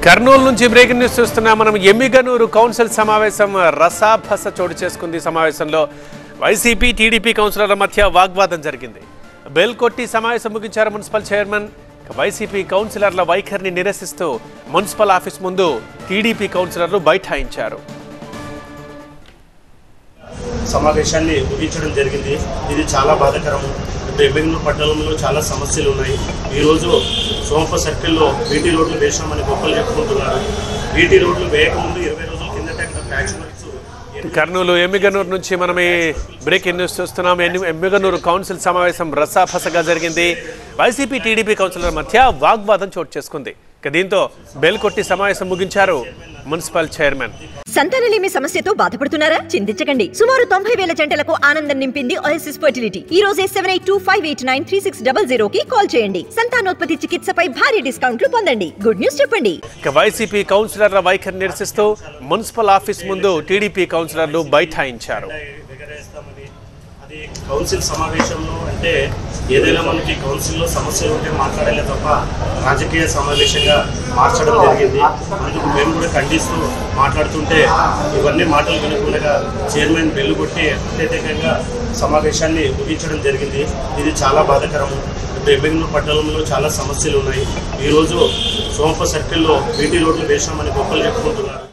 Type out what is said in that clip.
కర్నూలు నుంచి breaking news చూస్తున్నాం. మనం ఎమ్మిగనూరు కౌన్సిల్ సమావేశం రసాభస చోటు చేసుకుంది. సమావేశంలో వైసీపీ టీడీపీ కౌన్సిలర్ల మధ్య వాగ్వాదం జరిగింది. బెల్ కొట్టి సమావేశం ముగించారు మున్సిపల్ చైర్మన్. వైసీపీ కౌన్సిలర్ల వైఖరిని నిరసిస్తూ మున్సిపల్ ఆఫీస్ ముందు టీడీపీ కౌన్సిలర్లు బైఠాయించారు. సమావేశాన్ని ముగించడం జరిగింది. ఇది చాలా బాధాకరము. ఎమ్మిగనూరు పట్టణంలో చాలా సమస్యలు ఉన్నాయి. ఈరోజు సోంప సర్కిల్లో బీటీ రోడ్లు వేసామని గొప్పలు చెప్పుకుంటున్నారు. బీటీ రోడ్లు వేయకముందు 20 రోజుల కిందట ప్యాచ్ వర్క్స్. కర్నూలు ఎమ్మిగనూరు నుంచి మనం ఈ బ్రేకింగ్ న్యూస్ చూస్తున్నాం. ఎమ్మిగనూరు కౌన్సిల్ సమావేశం రసాభసగా జరిగింది. వైసీపీ టీడీపీ కౌన్సిలర్ మధ్య వాగ్వాదం చోటు చేసుకుంది. దీంతో బెల్ కొట్టి సమావేశం ముగించారు మున్సిపల్ చైర్మన్. సంతానలేమి సమస్యతో బాధపడుతున్నారా? చింతించకండి. సుమారు 90,000 జంటలకు ఆనందం నింపింది ఓఎస్ఎస్ ఫర్టిలిటీ. ఈ రోజే 7825893600 కి కాల్ చేయండి. సంతానోత్పత్తి చికిత్సపై భారీ డిస్కౌంట్లు పొందండి. గుడ్ న్యూస్ చెప్పండి. వైసీపీ కౌన్సిలర్ల వైఖరి నిరసిస్తూ మున్సిపల్ ఆఫీస్ ముందు టీడీపీ కౌన్సిలర్లు బైఠాయించారు. అది కౌన్సిల్ సమావేశంలో అంటే ఏదైనా మనకి కౌన్సిల్లో సమస్యలు ఉంటే మాట్లాడాలే తప్ప రాజకీయ సమావేశంగా మార్చడం జరిగింది. అందుకు మేము కూడా ఖండిస్తూ మాట్లాడుతుంటే ఇవన్నీ మాటలు వినకుండా చైర్మన్ బెల్లు కొట్టి అత్యధికంగా సమావేశాన్ని ముగించడం జరిగింది. ఇది చాలా బాధాకరము. ఎమ్మిగనూరు పట్టణంలో చాలా సమస్యలు ఉన్నాయి. ఈరోజు సోంప సర్కిల్లో బీటీ రోడ్లు వేసామని గొప్పలు చెప్పుకుంటున్నారు.